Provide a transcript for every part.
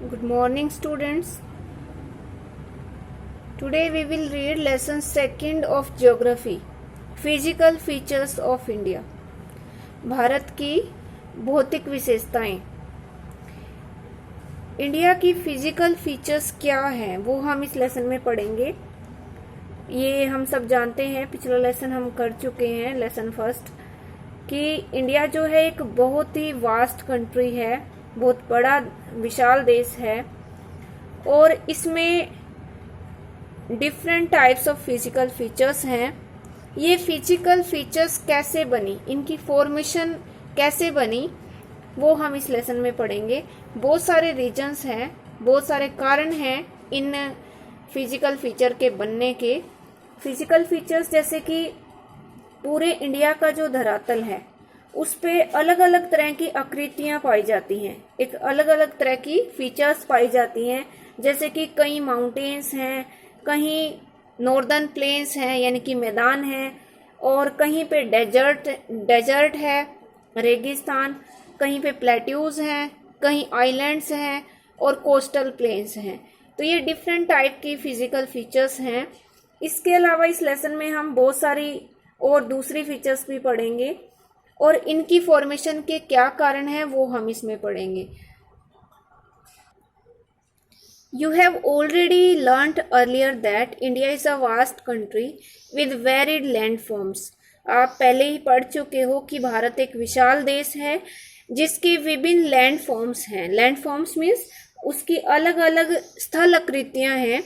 Good morning, students. Today we will read lesson 2nd of Geography, Physical Features of India. Bharat की भौतिक विशेषताएं। India की physical features क्या हैं वो हम इस लेसन में पढ़ेंगे। ये हम सब जानते हैं, पिछला लेसन हम कर चुके हैं, लेसन फर्स्ट, कि इंडिया जो है एक बहुत ही वास्ट कंट्री है, बहुत बड़ा विशाल देश है और इसमें different types of physical features हैं। ये फिजिकल फीचर्स कैसे बनी, इनकी फॉर्मेशन कैसे बनी, वो हम इस लेसन में पढ़ेंगे। बहुत सारे रीजंस हैं, बहुत सारे कारण हैं इन फिजिकल फीचर के बनने के। फिजिकल फीचर्स जैसे कि पूरे इंडिया का जो धरातल है उस पे अलग अलग तरह की आकृतियां पाई जाती हैं, एक अलग अलग तरह की फीचर्स पाई जाती हैं। जैसे कि कहीं माउंटेन्स हैं, कहीं नॉर्दर्न प्लेन्स हैं यानी कि मैदान है, और कहीं पे डेजर्ट है, रेगिस्तान, कहीं पे प्लेट्यूज हैं, कहीं आइलैंड्स हैं और कोस्टल प्लेन्स हैं। तो ये डिफरेंट टाइप की फिजिकल फीचर्स हैं। इसके अलावा इस लेसन में हम बहुत सारी और दूसरी फीचर्स भी पढ़ेंगे और इनकी फॉर्मेशन के क्या कारण हैं वो हम इसमें पढ़ेंगे। You have already learnt earlier that India is a vast country with varied landforms. आप पहले ही पढ़ चुके हो कि भारत एक विशाल देश है जिसकी विभिन्न लैंडफॉर्म्स हैं। लैंडफॉर्म्स मीन्स उसकी अलग अलग स्थल आकृतियां हैं।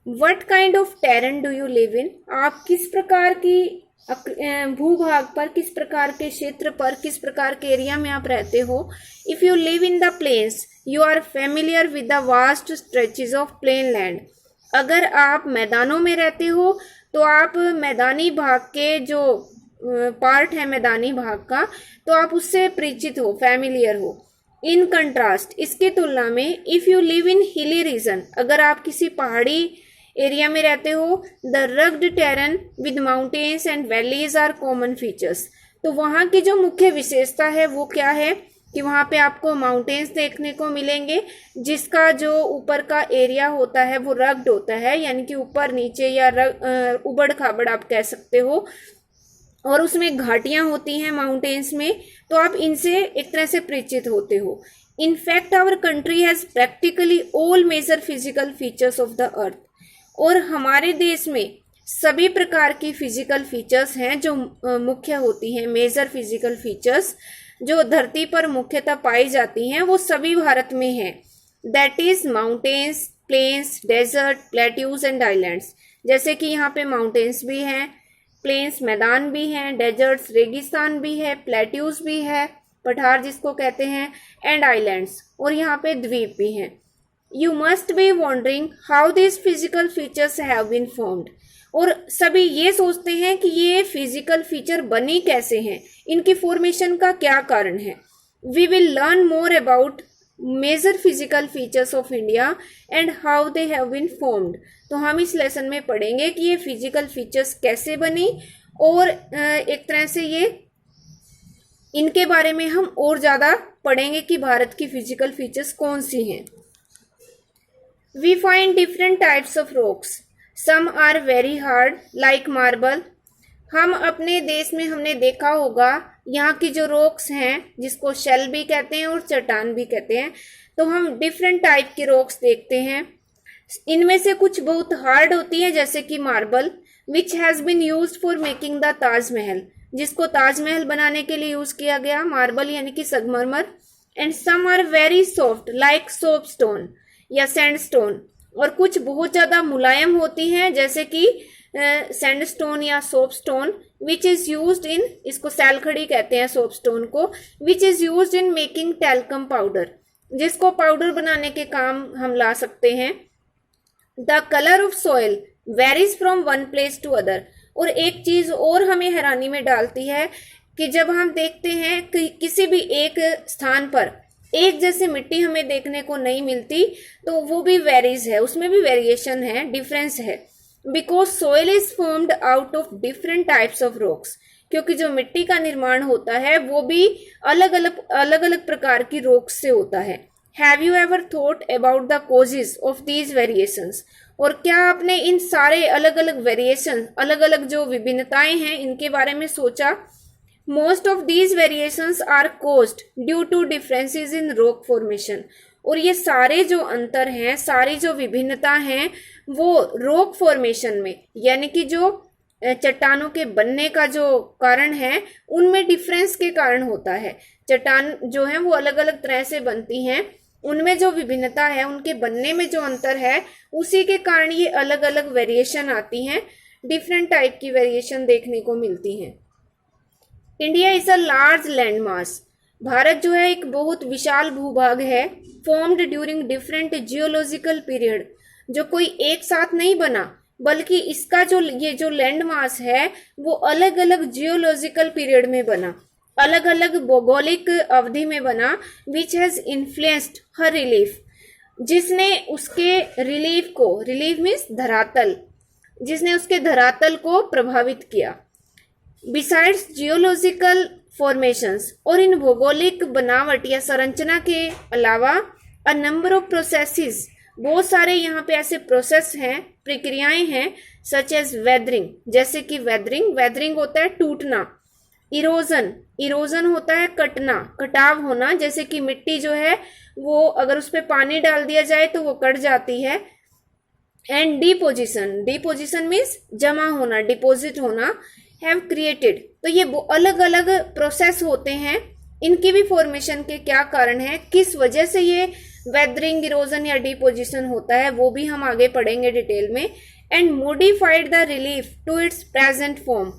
What kind of terrain do you live in? आप किस प्रकार की भूभाग पर, किस प्रकार के क्षेत्र पर, किस प्रकार के एरिया में आप रहते हो। If you live in the plains you are familiar with the vast stretches of plain land. अगर आप मैदानों में रहते हो तो आप मैदानी भाग के जो पार्ट है मैदानी भाग का, तो आप उससे परिचित हो, फेमिलियर हो। इन कंट्रास्ट, इसकी तुलना में, if you live in hilly region, अगर आप किसी पहाड़ी एरिया में रहते हो, the rugged terrain with mountains and valleys are common features. तो वहाँ की जो मुख्य विशेषता है वो क्या है कि वहाँ पे आपको माउंटेन्स देखने को मिलेंगे जिसका जो ऊपर का एरिया होता है वो रग्ड होता है, यानी कि ऊपर नीचे या उबड़ खाबड़ आप कह सकते हो, और उसमें घाटियां होती हैं माउंटेन्स में, तो आप इनसे एक तरह से परिचित होते हो। In fact our country has practically all major physical features of the earth. और हमारे देश में सभी प्रकार की फिजिकल फीचर्स हैं जो मुख्य होती हैं, मेजर फिजिकल फीचर्स जो धरती पर मुख्यतः पाई जाती हैं वो सभी भारत में हैं। That is mountains, plains, desert, plateaus and islands. जैसे कि यहाँ पे माउंटेन्स भी हैं, प्लेन्स मैदान भी हैं, डेजर्ट्स रेगिस्तान भी है, प्लेट्यूज भी है, पठार जिसको कहते हैं, एंड आइलैंड्स, और यहाँ पे द्वीप भी हैं। You must be wondering how these physical features have been formed. और सभी ये सोचते हैं कि ये फिजिकल फीचर बनी कैसे हैं, इनकी फॉर्मेशन का क्या कारण है। We will learn more about major physical features of India and how they have been formed. तो हम इस लेसन में पढ़ेंगे कि ये फिजिकल फीचर्स कैसे बनी और एक तरह से ये इनके बारे में हम और ज़्यादा पढ़ेंगे कि भारत की फिजिकल फीचर्स कौन सी हैं। We find different types of rocks. Some are very hard, like marble. हम अपने देश में हमने देखा होगा यहाँ की जो रॉक्स हैं जिसको शेल भी कहते हैं और चट्टान भी कहते हैं, तो हम डिफरेंट टाइप की रॉक्स देखते हैं। इनमें से कुछ बहुत हार्ड होती हैं जैसे कि marble, which has been used for making the Taj Mahal, जिसको ताजमहल बनाने के लिए यूज किया गया, मार्बल यानी कि संगमरमर। And some are very soft like soapstone या सैंडस्टोन, और कुछ बहुत ज़्यादा मुलायम होती हैं जैसे कि सैंडस्टोन या soapstone, which is used in, इसको सैलखड़ी कहते हैं सोपस्टोन को, which is used in making talcum powder, जिसको पाउडर बनाने के काम हम ला सकते हैं। The colour of soil varies from one place to other. और एक चीज़ और हमें हैरानी में डालती है कि जब हम देखते हैं कि किसी भी एक स्थान पर एक जैसे मिट्टी हमें देखने को नहीं मिलती, तो वो भी वेरीज है, उसमें भी वेरिएशन है, डिफरेंस है। Because soil is formed out of different types of rocks, क्योंकि जो मिट्टी का निर्माण होता है वो भी अलग अलग प्रकार की रॉक्स से होता है। Have you ever thought about the causes of these variations? और क्या आपने इन सारे अलग अलग वेरिएशन, अलग अलग जो विभिन्नताएं हैं, इनके बारे में सोचा? Most of these variations are caused due to differences in rock formation. और ये सारे जो अंतर हैं, सारी जो विभिन्नता हैं, वो रॉक फॉर्मेशन में, यानी कि जो चट्टानों के बनने का जो कारण है, उनमें डिफरेंस के कारण होता है। चट्टान जो है वो अलग अलग तरह से बनती हैं, उनमें जो विभिन्नता है, उनके बनने में जो अंतर है, उसी के कारण ये अलग अलग वेरिएशन आती हैं, डिफरेंट टाइप की वेरिएशन देखने को मिलती हैं। India is a large land mass. Bharat जो है एक बहुत विशाल भूभाग है, formed during different geological period, जो कोई एक साथ नहीं बना, बल्कि इसका जो ये जो लैंड मास है वो अलग अलग जियोलॉजिकल पीरियड में बना, अलग अलग भौगोलिक अवधि में बना, which has influenced her relief, जिसने उसके रिलीफ को, रिलीफ मीन्स धरातल, जिसने उसके धरातल को प्रभावित किया। बिसाइड्स जियोलॉजिकल फॉर्मेशंस, और इन भौगोलिक बनावट या संरचना के अलावा अ नंबर ऑफ प्रोसेसेस, बहुत सारे यहाँ पे ऐसे प्रोसेस हैं, प्रक्रियाएं हैं, सच एज वेदरिंग, जैसे कि वेदरिंग, वेदरिंग होता है टूटना। इरोजन, इरोजन होता है कटना, कटाव होना, जैसे कि मिट्टी जो है वो अगर उस पर पानी डाल दिया जाए तो वो कट जाती है। एंड डिपोजिशन, डिपोजिशन मीन्स जमा होना, डिपोजिट होना। हैव क्रिएटेड, तो ये अलग अलग प्रोसेस होते हैं, इनकी भी फॉर्मेशन के क्या कारण है, किस वजह से ये वेदरिंग, इरोजन या डिपोजिशन होता है, वो भी हम आगे पढ़ेंगे डिटेल में। And modified the relief to its present form,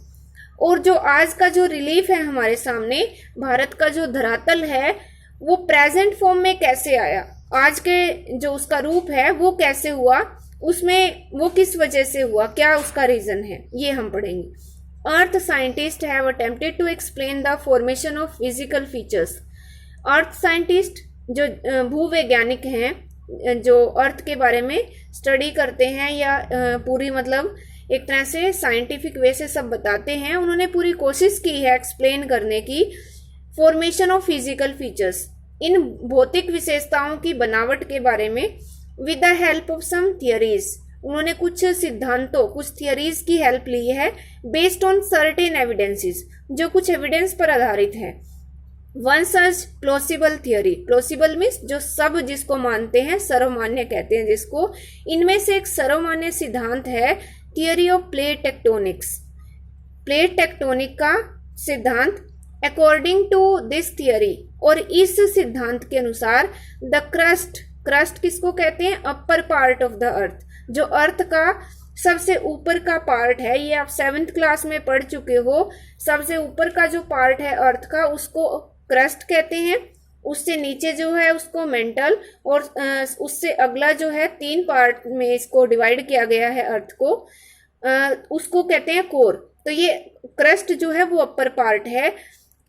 और जो आज का जो रिलीफ है हमारे सामने, भारत का जो धरातल है, वो प्रेजेंट फॉर्म में कैसे आया, आज के जो उसका रूप है वो कैसे हुआ, उसमें वो किस वजह से हुआ, क्या उसका रीजन है, ये हम पढ़ेंगे। Earth scientist have attempted to explain the formation of physical features. Earth scientist जो भूवैज्ञानिक हैं, जो अर्थ के बारे में स्टडी करते हैं या पूरी मतलब एक तरह से साइंटिफिक वे से सब बताते हैं, उन्होंने पूरी कोशिश की है एक्सप्लेन करने की फॉर्मेशन ऑफ फिजिकल फीचर्स, इन भौतिक विशेषताओं की बनावट के बारे में, with the help of some theories. उन्होंने कुछ सिद्धांतों, कुछ थियरीज की हेल्प ली है, बेस्ड ऑन सर्टेन एविडेंसेस, जो कुछ एविडेंस पर आधारित है। One such plausible theory, plausible means जो सब जिसको मानते हैं, सर्वमान्य कहते हैं जिसको, इनमें से एक सर्वमान्य सिद्धांत है theory of plate tectonics, plate tectonic का सिद्धांत। अकॉर्डिंग टू दिस थियरी, और इस सिद्धांत के अनुसार, द क्रस्ट, क्रस्ट किसको कहते हैं, अपर पार्ट ऑफ द अर्थ, जो अर्थ का सबसे ऊपर का पार्ट है, ये आप 7th क्लास में पढ़ चुके हो, सबसे ऊपर का जो पार्ट है अर्थ का उसको क्रस्ट कहते हैं, उससे नीचे जो है उसको मेंटल, और उससे अगला जो है 3 पार्ट में इसको डिवाइड किया गया है अर्थ को, उसको कहते हैं कोर। तो ये क्रस्ट जो है वो अपर पार्ट है।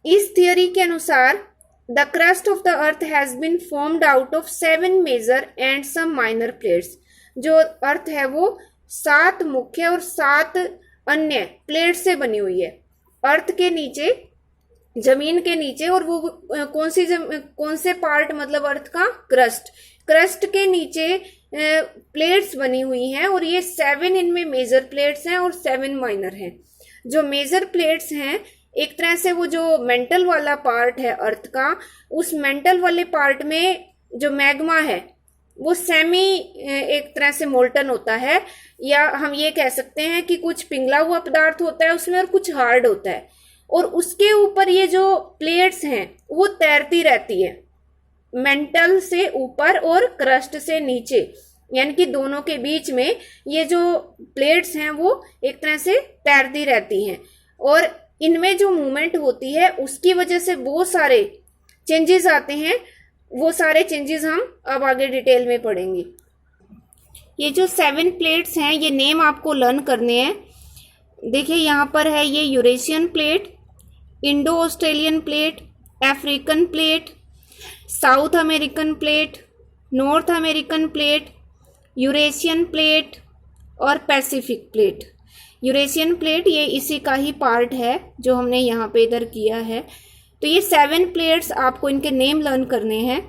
इस थियरी के अनुसार the crust of the earth has been formed out of 7 major and some minor plates. जो अर्थ है वो 7 मुख्य और 7 अन्य प्लेट से बनी हुई है, अर्थ के नीचे, जमीन के नीचे, और वो कौन से पार्ट, मतलब अर्थ का क्रस्ट, क्रस्ट के नीचे प्लेट्स बनी हुई हैं, और ये 7 इनमें मेजर प्लेट्स हैं और 7 माइनर हैं। जो मेजर प्लेट्स हैं, एक तरह से वो जो मेंटल वाला पार्ट है अर्थ का, उस मेंटल वाले पार्ट में जो मैग्मा है वो सेमी एक तरह से मोल्टन होता है, या हम ये कह सकते हैं कि कुछ पिघला हुआ पदार्थ होता है उसमें और कुछ हार्ड होता है, और उसके ऊपर ये जो प्लेट्स हैं वो तैरती रहती है, मेंटल से ऊपर और क्रस्ट से नीचे, यानी कि दोनों के बीच में ये जो प्लेट्स हैं वो एक तरह से तैरती रहती हैं, और इनमें जो मूवमेंट होती है उसकी वजह से बहुत सारे चेंजेस आते हैं। वो सारे चेंजेस हम अब आगे डिटेल में पढ़ेंगे। ये जो 7 प्लेट्स हैं, ये नेम आपको लर्न करने हैं। देखिए यहाँ पर है ये Eurasian plate, Indo Australian plate, African plate, south American plate, north American plate, Eurasian plate और पैसिफिक प्लेट। यूरेशियन प्लेट ये इसी का ही पार्ट है जो हमने यहाँ पे इधर किया है। तो ये 7 प्लेट्स, आपको इनके नेम लर्न करने हैं।